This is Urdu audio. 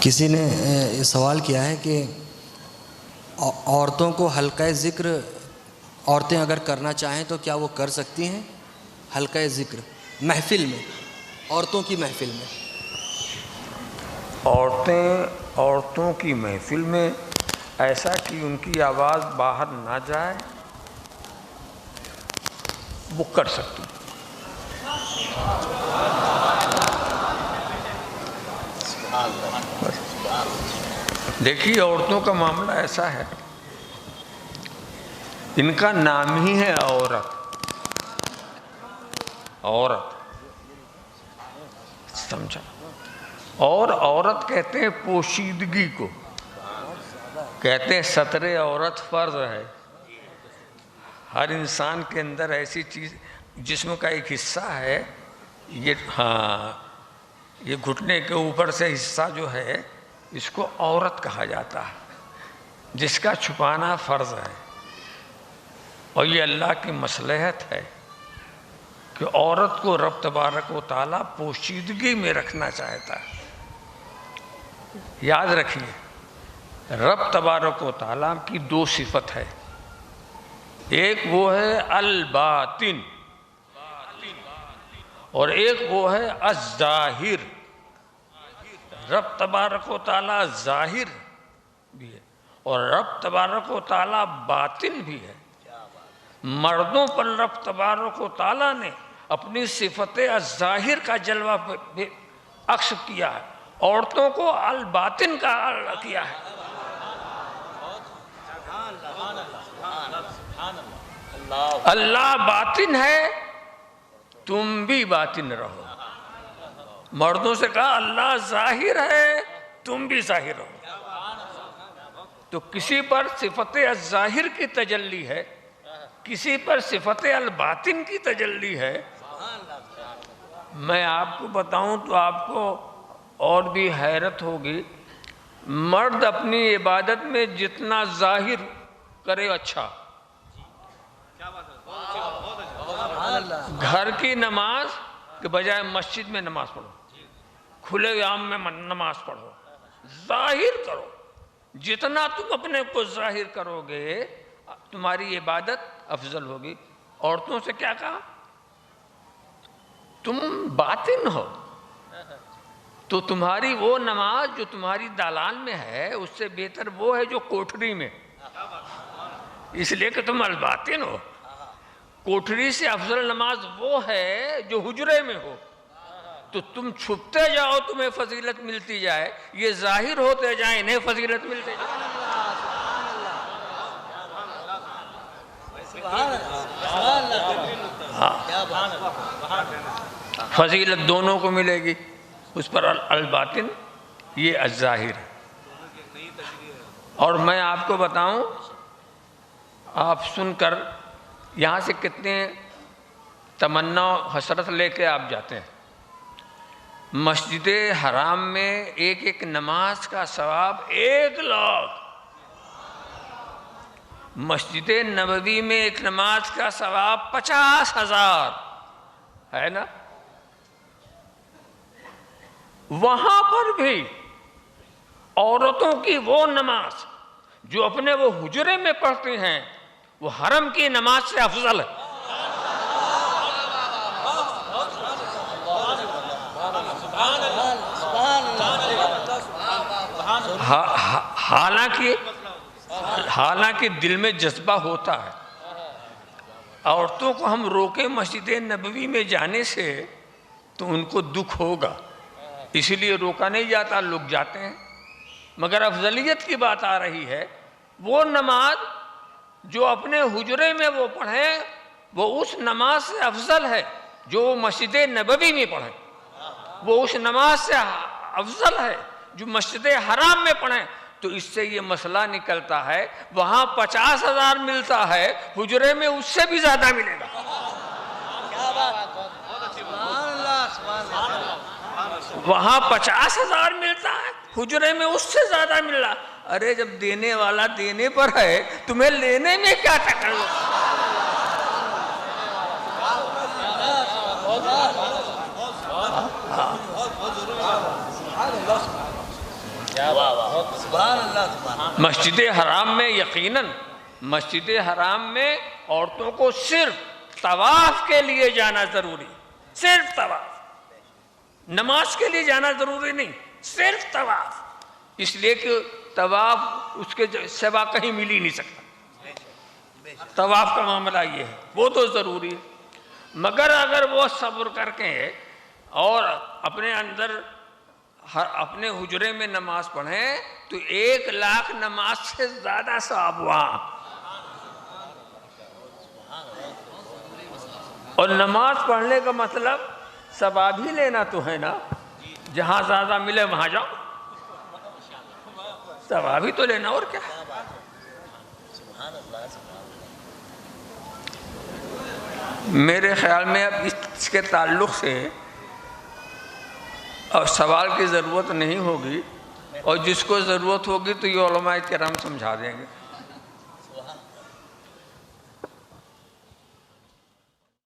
کسی نے سوال کیا ہے کہ عورتوں کو حلقہ ذکر عورتیں اگر کرنا چاہیں تو کیا وہ کر سکتی ہیں؟ حلقہ ذکر محفل میں، عورتوں کی محفل میں عورتوں کی محفل میں ایسا کہ ان کی آواز باہر نہ جائے، وہ کر سکتی. دیکھیے عورتوں کا معاملہ ایسا ہے، ان کا نام ہی ہے عورت، سمجھا؟ اور عورت کہتے ہیں پوشیدگی کو، کہتے ہیں ستر عورت فرض ہے. ہر انسان کے اندر ایسی چیز، جسم کا ایک حصہ ہے یہ گھٹنے کے اوپر سے حصہ جو ہے اس کو عورت کہا جاتا ہے، جس کا چھپانا فرض ہے. اور یہ اللہ کی مصلحت ہے کہ عورت کو رب تبارک و تعالیٰ پوشیدگی میں رکھنا چاہتا ہے. یاد رکھیے رب تبارک و تعالیٰ کی دو صفت ہے، ایک وہ ہے الباطن اور ایک وہ ہے الظاہر. رب تبارک و تعالیٰ ظاہر بھی ہے اور رب تبارک و تعالیٰ باطن بھی ہے. مردوں پر رب تبارک و تعالیٰ نے اپنی صفت الظاہر کا جلوہ عکس کیا ہے، عورتوں کو الباطن کا کیا ہے. اللہ باطن ہے، تم بھی باطن رہو. مردوں سے کہا اللہ ظاہر ہے، تم بھی ظاہر رہو. تو کسی پر صفت الظاہر کی تجلی ہے، کسی پر صفت الباطن کی تجلی ہے. میں آپ کو بتاؤں تو آپ کو اور بھی حیرت ہوگی، مرد اپنی عبادت میں جتنا ظاہر کرے اچھا. گھر کی نماز کے بجائے مسجد میں نماز پڑھو، کھلے عام میں نماز پڑھو، ظاہر کرو. جتنا تم اپنے کو ظاہر کرو گے تمہاری عبادت افضل ہوگی. عورتوں سے کیا کہا؟ تم باطن ہو، تو تمہاری وہ نماز جو تمہاری دالان میں ہے اس سے بہتر وہ ہے جو کوٹھری میں، اس لیے کہ تم الباطن ہو. کوٹھری سے افضل نماز وہ ہے جو حجرے میں ہو. تو تم چھپتے جاؤ تمہیں فضیلت ملتی جائے، یہ ظاہر ہوتے جائیں انہیں فضیلت ملتے جائے. فضیلت دونوں کو ملے گی، اس پر الباطن یہ الظاہر. اور میں آپ کو بتاؤں، آپ سن کر یہاں سے کتنے تمنا حسرت لے کے آپ جاتے ہیں. مسجد حرام میں ایک ایک نماز کا ثواب 1,00,000. مسجد نبوی میں ایک نماز کا ثواب 50,000 ہے نا. وہاں پر بھی عورتوں کی وہ نماز جو اپنے وہ حجرے میں پڑھتی ہیں وہ حرم کی نماز سے افضل ہے. حالانکہ دل میں جذبہ ہوتا ہے. عورتوں کو ہم روکیں مسجد نبوی میں جانے سے تو ان کو دکھ ہوگا، اسی لیے روکا نہیں جاتا، لوگ جاتے ہیں. مگر افضلیت کی بات آ رہی ہے، وہ نماز جو اپنے حجرے میں وہ پڑھیں وہ اس نماز سے افضل ہے جو مسجد نبوی میں پڑھیں. وہ اس نماز سے افضل ہے جو مسجد حرام میں پڑھیں. تو اس سے یہ مسئلہ نکلتا ہے وہاں 50,000 ملتا ہے، حجرے میں اس سے بھی زیادہ ملے گا. وہاں 50,000 ملتا ہے، حجرے میں اس سے زیادہ مل رہا. ارے جب دینے والا دینے پر ہے تمہیں لینے میں کیا تکلف؟ مسجد حرام میں یقیناً مسجد حرام میں عورتوں کو صرف طواف کے لیے جانا ضروری، صرف طواف، نماز کے لیے جانا ضروری نہیں، صرف طواف، اس لیے کہ طواف اس کے سوا کہیں مل ہی نہیں سکتا، طواف کا معاملہ یہ ہے، وہ تو ضروری ہے۔ مگر اگر وہ صبر کر کے اور اپنے اندر اپنے حجرے میں نماز پڑھیں تو 1,00,000 نماز سے زیادہ ثواب وہاں۔ اور نماز پڑھنے کا مطلب ثواب ہی لینا تو ہے نا، جہاں زیادہ ملے وہاں جاؤ، ثواب ہی تو لینا، اور کیا۔ میرے خیال میں اب اس کے تعلق سے اب سوال کی ضرورت نہیں ہوگی، اور جس کو ضرورت ہوگی تو یہ علماء کرام سمجھا دیں گے۔